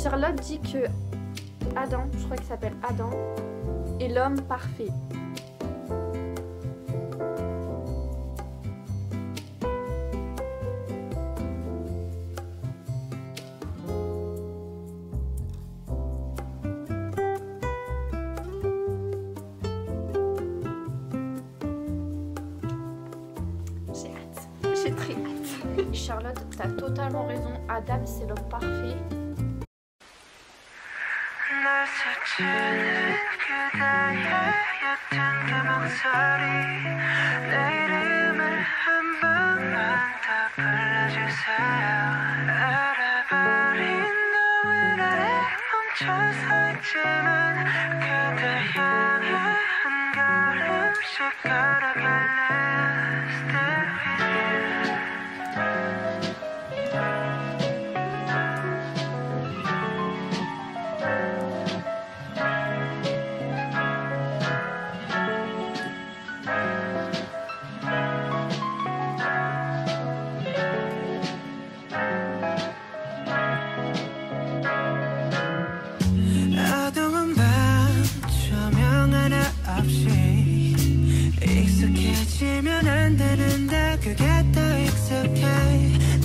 Charlotte dit que Adam, je crois qu'il s'appelle Adam, est l'homme parfait. J'ai hâte, j'ai très hâte. Charlotte, t'as totalement raison, Adam c'est l'homme parfait.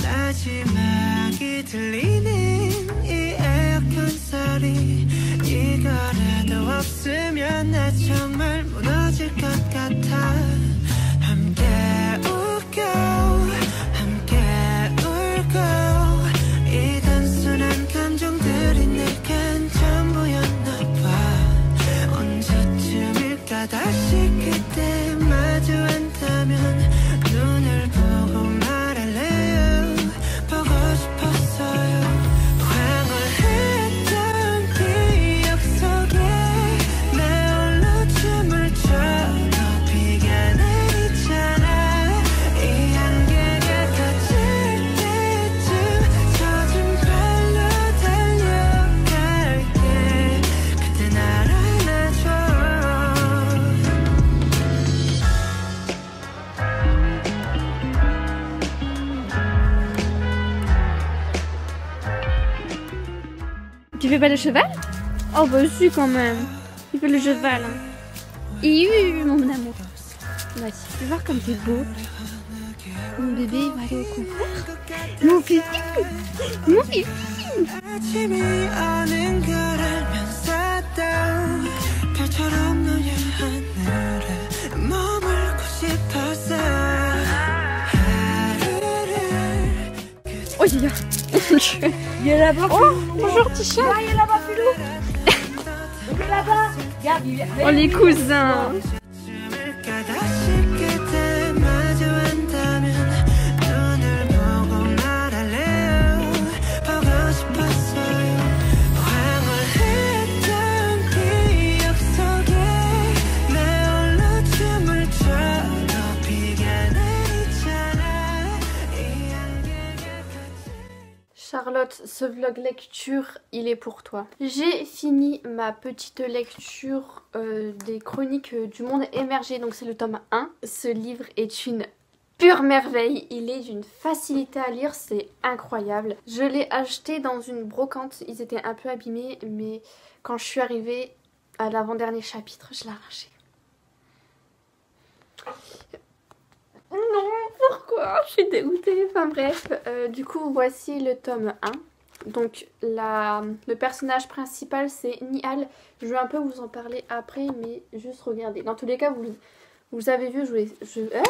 마지막이 들리는 이 에어컨 소리 이거라도 없으면 나 정말 무너질 것 같아 함께 웃고 함께 울고 이 단순한 감정들이 내겐 전부였나 봐 언제쯤일까 다시 그때 마주한다면 눈을 보고 말할래요 보고 싶었어요 황홀했던 기억 속에 내 홀로 춤을 춰 너 비가 내리잖아 이 안개가 걷힐 때쯤 젖은 발로 달려갈게 그때 날 안아줘 Tu fais pas le cheval? Oh bah si quand même. Il fait le cheval. Hein. Mon amour. Bah si, tu peux voir comme t'es beau. Mon bébé il va aller au concert. Mon fifi. Mon fifi. 아침이 오는 걸 알면서도 별처럼 노을 하늘에 머물고 싶어서 하루를 Oh il y a. Il est là-bas. Oh bonjour petit chat. Ah, il est là-bas, Philou. Il est là-bas. Regarde, il est. Oh les cousins. 쯤일까 다시 그때 마주한다면 눈을 보고 말할래요 보고 싶었어요 황홀했던 기억 속에 내 홀로 춤을 춰 너 비가 내리잖아 이 안개가 Charlotte, ce vlog lecture, il est pour toi. J'ai fini ma petite lecture des chroniques du monde émergé, donc c'est le tome 1. Ce livre est une pure merveille, il est d'une facilité à lire, c'est incroyable. Je l'ai acheté dans une brocante, ils étaient un peu abîmés, mais quand je suis arrivée à l'avant-dernier chapitre, je l'ai arraché. Non, pourquoi? Je suis dégoûtée. Enfin bref, du coup voici le tome 1. Donc le personnage principal c'est Nihal. Je vais un peu vous en parler après, mais juste regardez. Dans tous les cas, vous avez vu, je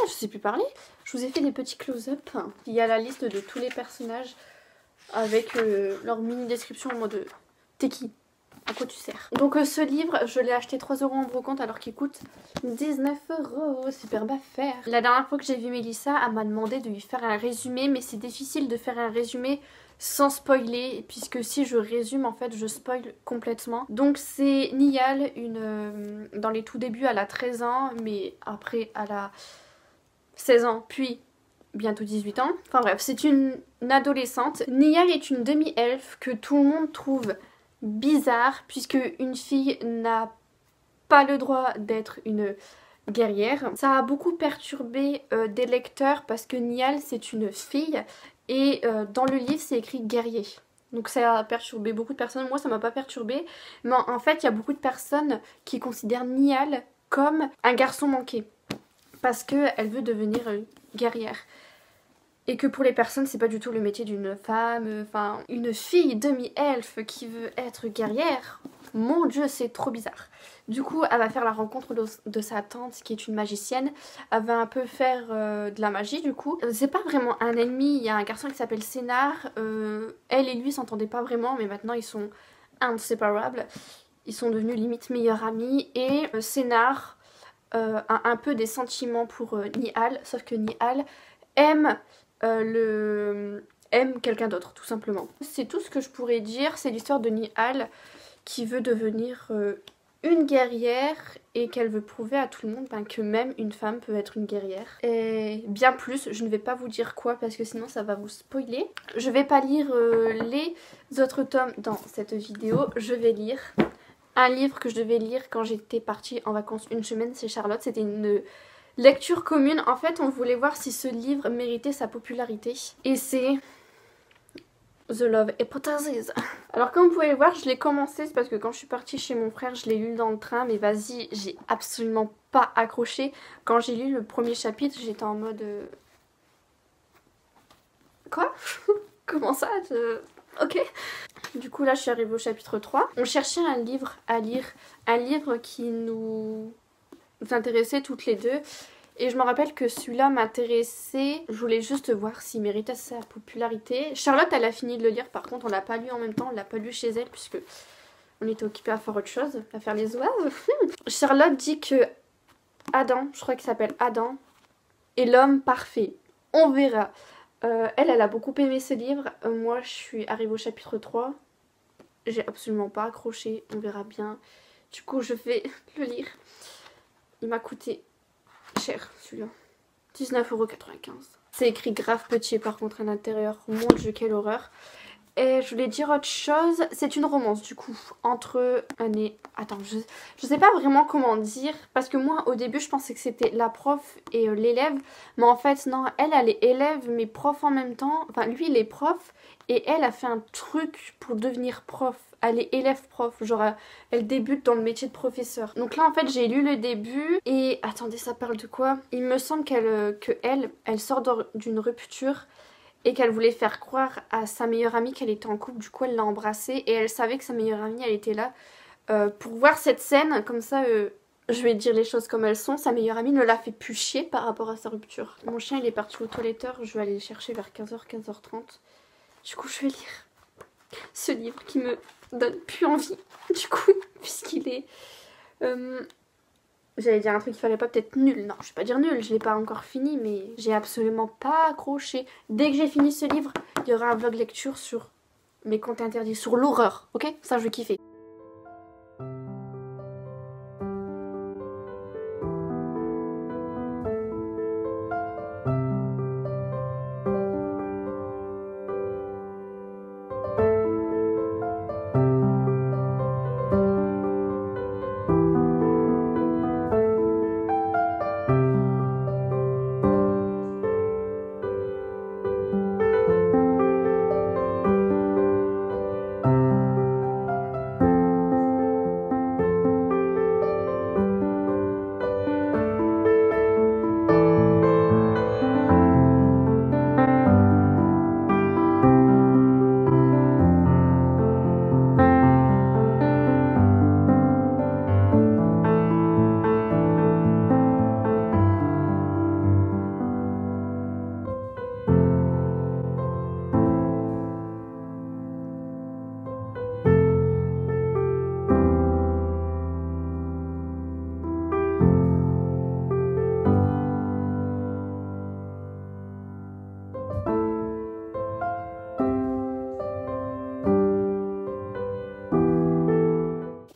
sais plus parler. Je vous ai fait des petits close-up. Il y a la liste de tous les personnages avec leur mini description en mode t'es qui? À quoi tu sers? Donc ce livre, je l'ai acheté 3 € en brocante alors qu'il coûte 19 €. Superbe affaire. La dernière fois que j'ai vu Mélissa, elle m'a demandé de lui faire un résumé, mais c'est difficile de faire un résumé sans spoiler, puisque si je résume, en fait, je spoil complètement. Donc c'est Nihal, dans les tout débuts, elle a 13 ans, mais après, elle a 16 ans, puis bientôt 18 ans. Enfin bref, c'est une adolescente. Nihal est une demi-elfe que tout le monde trouve bizarre, puisque une fille n'a pas le droit d'être une guerrière. Ça a beaucoup perturbé des lecteurs parce que Nihal c'est une fille et dans le livre c'est écrit guerrier. Donc ça a perturbé beaucoup de personnes. Moi ça m'a pas perturbé. Mais en fait il y a beaucoup de personnes qui considèrent Nihal comme un garçon manqué. Parce qu'elle veut devenir guerrière. Et que pour les personnes c'est pas du tout le métier d'une femme. Enfin une fille demi-elfe qui veut être guerrière. Mon dieu c'est trop bizarre. Du coup elle va faire la rencontre de sa tante qui est une magicienne. Elle va un peu faire de la magie du coup. C'est pas vraiment un ennemi. Il y a un garçon qui s'appelle Sénar. Elle et lui s'entendaient pas vraiment mais maintenant ils sont inséparables. Ils sont devenus limite meilleurs amis. Et Sénar a un peu des sentiments pour Nihal. Sauf que Nihal aime quelqu'un d'autre tout simplement. C'est tout ce que je pourrais dire. C'est l'histoire de Nihal qui veut devenir une guerrière et qu'elle veut prouver à tout le monde que même une femme peut être une guerrière. Et bien plus, je ne vais pas vous dire quoi parce que sinon ça va vous spoiler. Je vais pas lire les autres tomes dans cette vidéo. Je vais lire un livre que je devais lire quand j'étais partie en vacances une semaine chez Charlotte. C'était une lecture commune. En fait, on voulait voir si ce livre méritait sa popularité. Et c'est The Love Hypothesis. Alors comme vous pouvez le voir, je l'ai commencé, c'est parce que quand je suis partie chez mon frère, je l'ai lu dans le train, mais vas-y, j'ai absolument pas accroché. Quand j'ai lu le premier chapitre, j'étais en mode... Quoi? Comment ça? Ok. Du coup là, je suis arrivée au chapitre 3. On cherchait un livre à lire, un livre qui nous intéressait toutes les deux. Et je me rappelle que celui-là m'intéressait. Je voulais juste voir s'il méritait sa popularité. Charlotte, elle a fini de le lire. Par contre, on l'a pas lu en même temps. On l'a pas lu chez elle puisque on était occupés à faire autre chose, à faire les oives. Charlotte dit que Adam, je crois qu'il s'appelle Adam, est l'homme parfait. On verra. Elle a beaucoup aimé ce livre. Moi, je suis arrivée au chapitre 3. J'ai absolument pas accroché. On verra bien. Du coup, je vais le lire. Il m'a coûté cher celui-là. 19,95 €. C'est écrit grave petit par contre à l'intérieur. Mon dieu, quelle horreur. Et je voulais dire autre chose. C'est une romance du coup. Entre Attends, je sais pas vraiment comment dire. Parce que moi au début je pensais que c'était la prof et l'élève. Mais en fait non, elle est élève mais prof en même temps. Enfin lui il est prof. Et elle a fait un truc pour devenir prof. Elle est élève prof, genre elle débute dans le métier de professeur. Donc là en fait j'ai lu le début et attendez, ça parle de quoi? Il me semble qu'elle sort d'une rupture et qu'elle voulait faire croire à sa meilleure amie qu'elle était en couple. Du coup elle l'a embrassée et elle savait que sa meilleure amie elle était là pour voir cette scène. Comme ça je vais dire les choses comme elles sont. Sa meilleure amie ne l'a fait plus chier par rapport à sa rupture. Mon chien il est parti au toiletteur, je vais aller le chercher vers 15h, 15h30. Du coup je vais lire ce livre qui me donne plus envie du coup puisqu'il est j'allais dire un truc qu'il fallait pas, peut-être nul. Non, je vais pas dire nul, je l'ai pas encore fini mais j'ai absolument pas accroché. Dès que j'ai fini ce livre il y aura un vlog lecture sur mes contes interdits, sur l'horreur, ok? Ça je vais kiffer.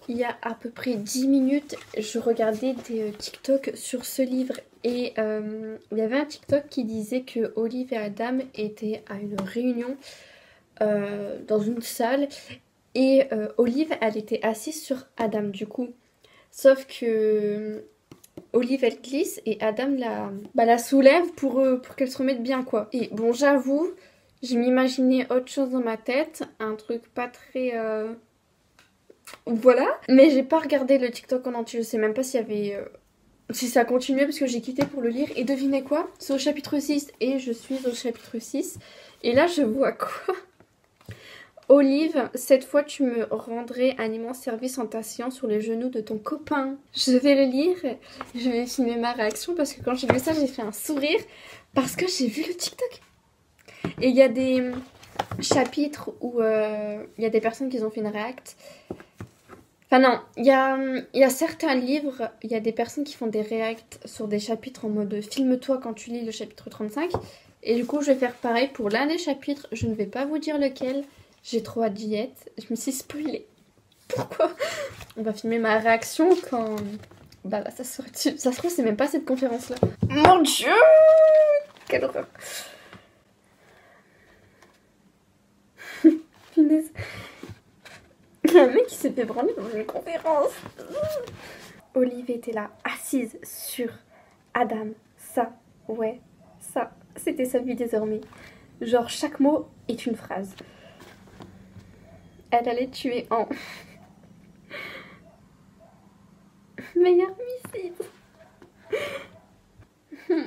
Il y a à peu près 10 minutes, je regardais des TikTok sur ce livre et il y avait un TikTok qui disait que Olive et Adam étaient à une réunion dans une salle et Olive elle était assise sur Adam du coup. Sauf que Olive elle glisse et Adam la soulève pour qu'elle se remette bien quoi. Et bon j'avoue Je m'imaginais autre chose dans ma tête, un truc pas très... Voilà. Mais j'ai pas regardé le TikTok en entier, je sais même pas s'il y avait... Si ça continuait parce que j'ai quitté pour le lire. Et devinez quoi? C'est au chapitre 6 et je suis au chapitre 6. Et là je vois quoi? Olive, cette fois tu me rendrais un immense service en t'asseyant sur les genoux de ton copain. Je vais le lire, je vais filmer ma réaction parce que quand j'ai vu ça j'ai fait un sourire parce que j'ai vu le TikTok. Et il y a des chapitres où il y a des personnes qui ont fait une react. Enfin non, il y a certains livres, il y a des personnes qui font des reacts sur des chapitres en mode filme-toi quand tu lis le chapitre 35. Et du coup je vais faire pareil pour l'un des chapitres, je ne vais pas vous dire lequel. J'ai trop hâte d'y être. Je me suis spoilée. Pourquoi? On va filmer ma réaction quand... Bah ça sera dessus. Ça se trouve c'est même pas cette conférence là. Mon dieu! Quelle horreur. Punaise. Il y a un mec qui s'est fait branler dans une conférence. Olive était là, assise sur Adam. Ça, ouais, ça. C'était sa vie désormais. Genre chaque mot est une phrase. Elle allait tuer en... meilleur homicide.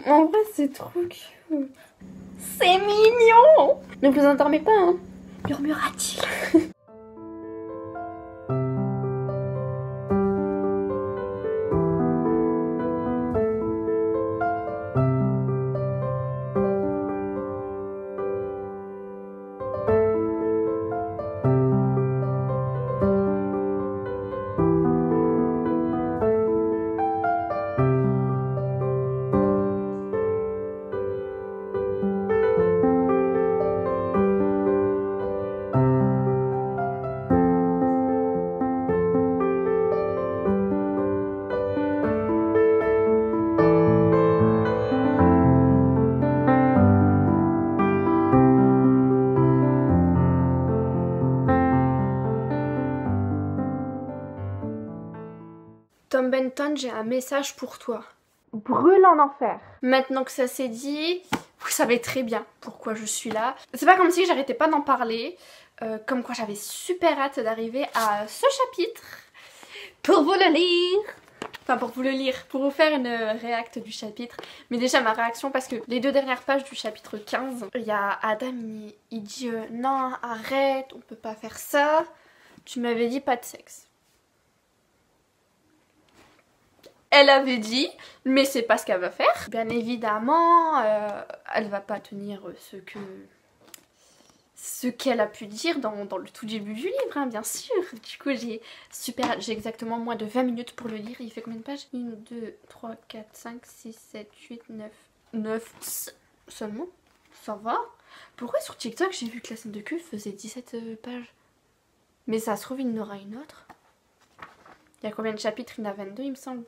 En vrai, c'est trop cute. C'est mignon. Ne vous endormez pas, hein, murmura-t-il. Tom Benton, j'ai un message pour toi. Brûle en enfer. Maintenant que ça s'est dit, vous savez très bien pourquoi je suis là. C'est pas comme si j'arrêtais pas d'en parler. Comme quoi j'avais super hâte d'arriver à ce chapitre pour vous le lire. Enfin pour vous le lire, pour vous faire une réacte du chapitre. Mais déjà ma réaction parce que les 2 dernières pages du chapitre 15, il y a Adam, il dit non arrête, on peut pas faire ça. Tu m'avais dit pas de sexe. Elle avait dit, mais c'est pas ce qu'elle va faire. Bien évidemment, elle va pas tenir ce qu'elle a pu dire dans le tout début du livre, hein, bien sûr. Du coup, j'ai exactement moins de 20 minutes pour le lire. Il fait combien de pages? 1, 2, 3, 4, 5, 6, 7, 8, 9... 9 seulement? Ça va? Pourquoi sur TikTok, j'ai vu que la scène de cul faisait 17 pages? Mais ça se trouve, il y en aura une autre. Il y a combien de chapitres? Il y en a 22, il me semble.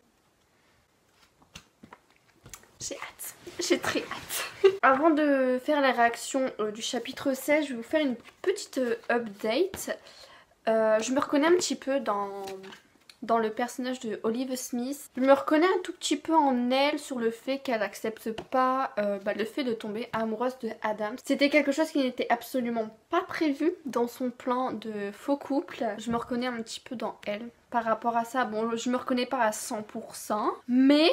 J'ai hâte, j'ai très hâte. Avant de faire la réaction du chapitre 16, je vais vous faire une petite update. Je me reconnais un petit peu dans le personnage de Olive Smith. Je me reconnais un tout petit peu en elle sur le fait qu'elle n'accepte pas le fait de tomber amoureuse de Adam. C'était quelque chose qui n'était absolument pas prévu dans son plan de faux couple. Je me reconnais un petit peu dans elle par rapport à ça. Bon, je me reconnais pas à 100%, mais...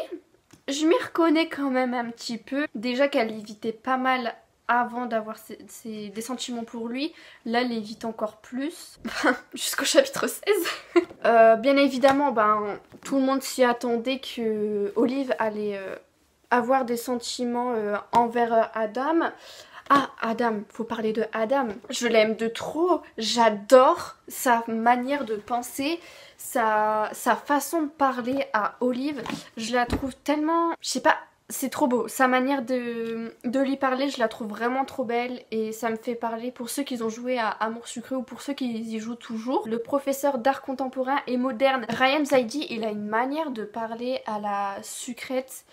je m'y reconnais quand même un petit peu. Déjà qu'elle évitait pas mal avant d'avoir des sentiments pour lui. Là, elle évite encore plus. Jusqu'au chapitre 16. Bien évidemment, tout le monde s'y attendait que Olive allait avoir des sentiments envers Adam. Ah, Adam, faut parler de Adam. Je l'aime de trop. J'adore sa manière de penser. Sa façon de parler à Olive, je la trouve tellement... je sais pas, c'est trop beau. Sa manière de lui parler, je la trouve vraiment trop belle. Et ça me fait parler pour ceux qui ont joué à Amour Sucré ou pour ceux qui y jouent toujours. Le professeur d'art contemporain et moderne, Ryan Zaidi, il a une manière de parler à la sucrète.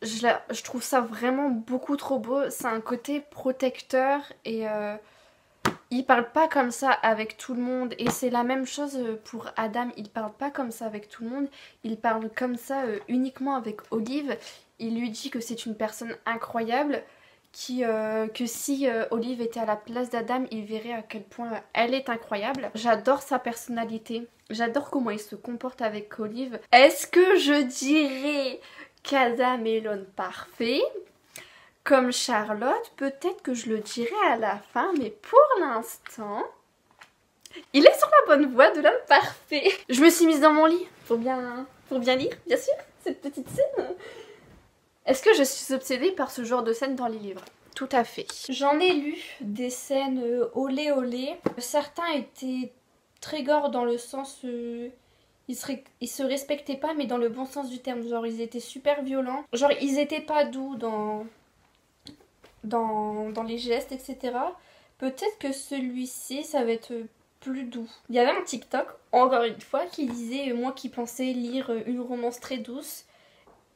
Je trouve ça vraiment beaucoup trop beau. C'est un côté protecteur et... il parle pas comme ça avec tout le monde et c'est la même chose pour Adam, il parle pas comme ça avec tout le monde, il parle comme ça uniquement avec Olive. Il lui dit que c'est une personne incroyable, que si Olive était à la place d'Adam, il verrait à quel point elle est incroyable. J'adore sa personnalité, j'adore comment il se comporte avec Olive. Est-ce que je dirais qu'Adam est l'homme parfait? Comme Charlotte, peut-être que je le dirai à la fin, mais pour l'instant, il est sur la bonne voie de l'homme parfait. Je me suis mise dans mon lit pour bien lire, bien sûr, cette petite scène. Est-ce que je suis obsédée par ce genre de scène dans les livres? Tout à fait. J'en ai lu des scènes olé olé. Certains étaient très gore dans le sens... ils se respectaient pas, mais dans le bon sens du terme. Genre, ils étaient super violents. Genre, ils étaient pas doux dans les gestes, etc. Peut-être que celui-ci, ça va être plus doux. Il y avait un TikTok, encore une fois, qui disait, moi qui pensais lire une romance très douce,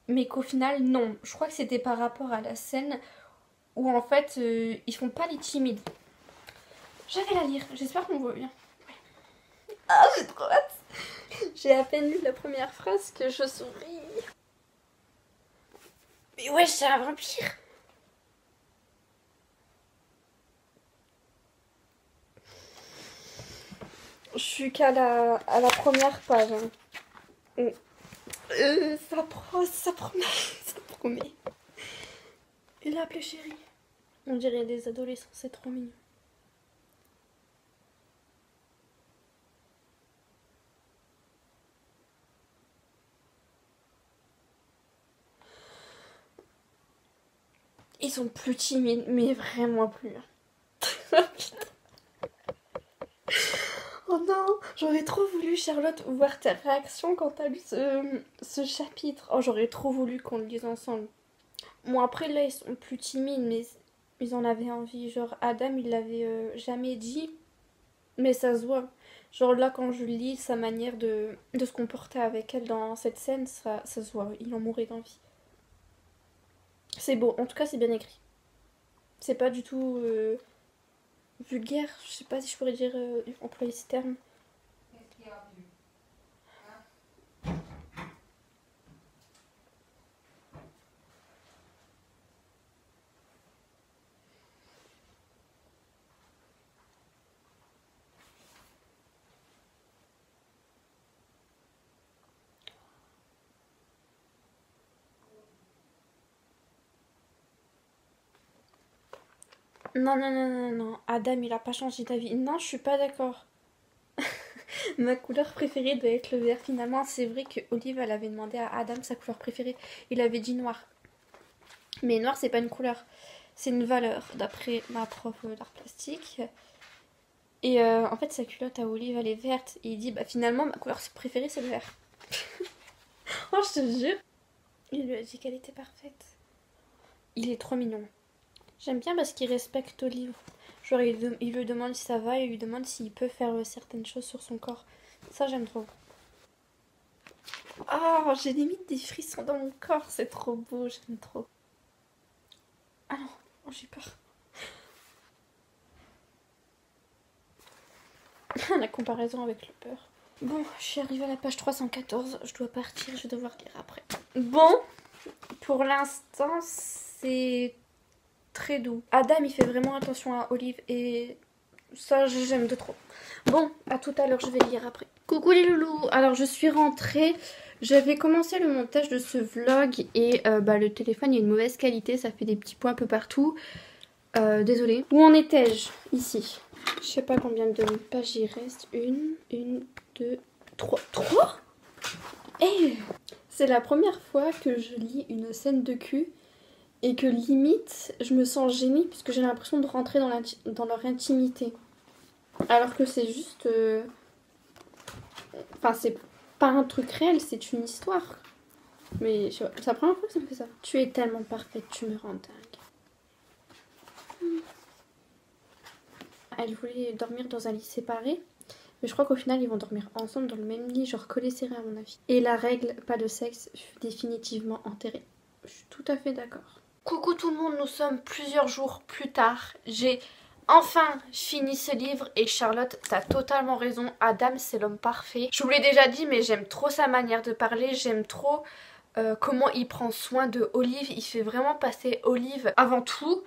mais qu'au final, non. Je crois que c'était par rapport à la scène où, en fait, ils font pas les timides. Je vais la lire, j'espère qu'on voit bien. Ah, j'ai trop hâte. J'ai à peine lu la première phrase que je souris. Mais ouais, c'est un vampire. Je suis qu'à la première page. Hein. Ça promet. Il a appelé chérie. On dirait des adolescents, c'est trop mignon. Ils sont plus timides, mais vraiment plus. Oh non, j'aurais trop voulu, Charlotte, voir ta réaction quand t'as lu ce chapitre. Oh, j'aurais trop voulu qu'on le lise ensemble. Bon, après, là, ils sont plus timides, mais ils en avaient envie. Genre, Adam, il l'avait jamais dit, mais ça se voit. Genre, là, quand je lis sa manière de se comporter avec elle dans cette scène, ça se voit. Il en mourait d'envie. C'est beau, en tout cas, c'est bien écrit. C'est pas du tout... vulgaire, je sais pas si je pourrais dire employer ce terme. Qu'est-ce qu'il y a vu? Non, Adam il a pas changé d'avis. Non, je suis pas d'accord. Ma couleur préférée doit être le vert. Finalement, c'est vrai que Olive elle avait demandé à Adam sa couleur préférée. Il avait dit noir. Mais noir c'est pas une couleur, c'est une valeur d'après ma prof d'art plastique. Et en fait sa culotte à Olive elle est verte. Et il dit bah finalement ma couleur préférée c'est le vert. Oh je te jure. Il lui a dit qu'elle était parfaite. Il est trop mignon. J'aime bien parce qu'il respecte Olive. Genre il lui demande si ça va et il lui demande s'il peut faire certaines choses sur son corps. Ça j'aime trop. Oh j'ai limite des frissons dans mon corps, c'est trop beau, j'aime trop. Ah non, oh, j'ai peur. La comparaison avec le peur. Bon, je suis arrivée à la page 314, je dois partir, je vais devoir lire après. Bon, pour l'instant c'est très doux. Adam il fait vraiment attention à Olive et ça j'aime de trop. Bon, à tout à l'heure, je vais lire après. Coucou les loulous, alors je suis rentrée. J'avais commencé le montage de ce vlog et le téléphone il y a une mauvaise qualité, ça fait des petits points un peu partout. Désolée. Où en étais-je? Ici. Je sais pas combien de pages il reste. Une, deux, trois. Trois? Eh, c'est la première fois que je lis une scène de cul et que limite je me sens gênée parce que j'ai l'impression de rentrer dans leur intimité. Alors que c'est juste... Enfin, c'est pas un truc réel, c'est une histoire. Mais je sais pas, c'est la première fois que ça me fait ça. Tu es tellement parfaite, tu me rends dingue. Elle voulait dormir dans un lit séparé. Mais je crois qu'au final, ils vont dormir ensemble dans le même lit, genre collés serrés à mon avis. Et la règle, pas de sexe, fut définitivement enterrée. Je suis tout à fait d'accord. Coucou tout le monde, nous sommes plusieurs jours plus tard. J'ai enfin fini ce livre et Charlotte, t'as totalement raison. Adam, c'est l'homme parfait. Je vous l'ai déjà dit, mais j'aime trop sa manière de parler. J'aime trop comment il prend soin de Olive. Il fait vraiment passer Olive avant tout.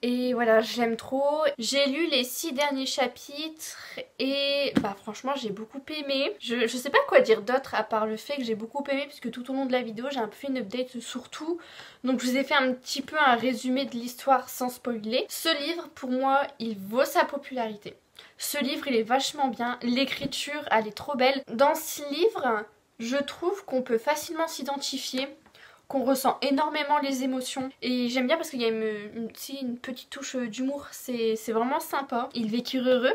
Et voilà, j'aime trop. J'ai lu les 6 derniers chapitres et bah franchement j'ai beaucoup aimé. Je sais pas quoi dire d'autre à part le fait que j'ai beaucoup aimé, puisque tout au long de la vidéo j'ai un peu fait une update sur tout. Donc je vous ai fait un petit peu un résumé de l'histoire sans spoiler. Ce livre pour moi il vaut sa popularité. Ce livre il est vachement bien, l'écriture elle est trop belle. Dans ce livre je trouve qu'on peut facilement s'identifier, qu'on ressent énormément les émotions et j'aime bien parce qu'il y a une petite touche d'humour, c'est vraiment sympa. Ils vécurent heureux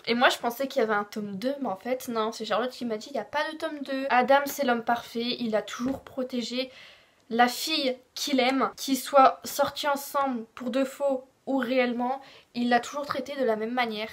et moi je pensais qu'il y avait un tome 2 mais en fait non, c'est Charlotte qui m'a dit il n'y a pas de tome 2. Adam c'est l'homme parfait, il a toujours protégé la fille qu'il aime, qu'ils soient sortis ensemble pour de faux ou réellement, il l'a toujours traité de la même manière.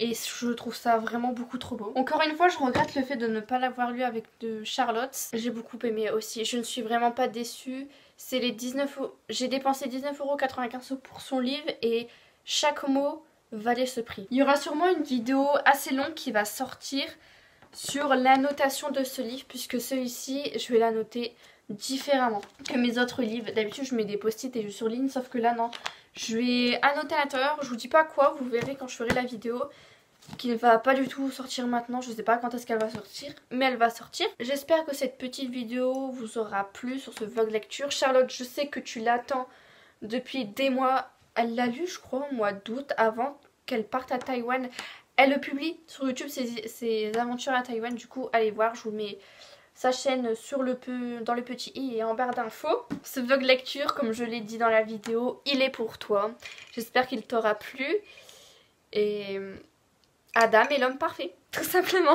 Et je trouve ça vraiment beaucoup trop beau. Encore une fois, je regrette le fait de ne pas l'avoir lu avec de Charlotte. J'ai beaucoup aimé aussi. Je ne suis vraiment pas déçue. C'est les 19 €. J'ai dépensé 19,95 € pour son livre et chaque mot valait ce prix. Il y aura sûrement une vidéo assez longue qui va sortir sur l'annotation de ce livre, puisque celui-ci, je vais l'annoter différemment que mes autres livres. D'habitude, je mets des post-it et je surligne, sauf que là, non. Je vais annoter à l'intérieur. Je vous dis pas quoi, vous verrez quand je ferai la vidéo. Qui ne va pas du tout sortir maintenant, je sais pas quand est-ce qu'elle va sortir, mais elle va sortir. J'espère que cette petite vidéo vous aura plu sur ce vlog lecture. Charlotte, je sais que tu l'attends depuis des mois, elle l'a lu je crois au mois d'août avant qu'elle parte à Taïwan. Elle le publie sur YouTube ses aventures à Taïwan, du coup allez voir, je vous mets sa chaîne dans le petit i et en barre d'infos. Ce vlog lecture, comme je l'ai dit dans la vidéo, il est pour toi. J'espère qu'il t'aura plu et... Adam est l'homme parfait, tout simplement.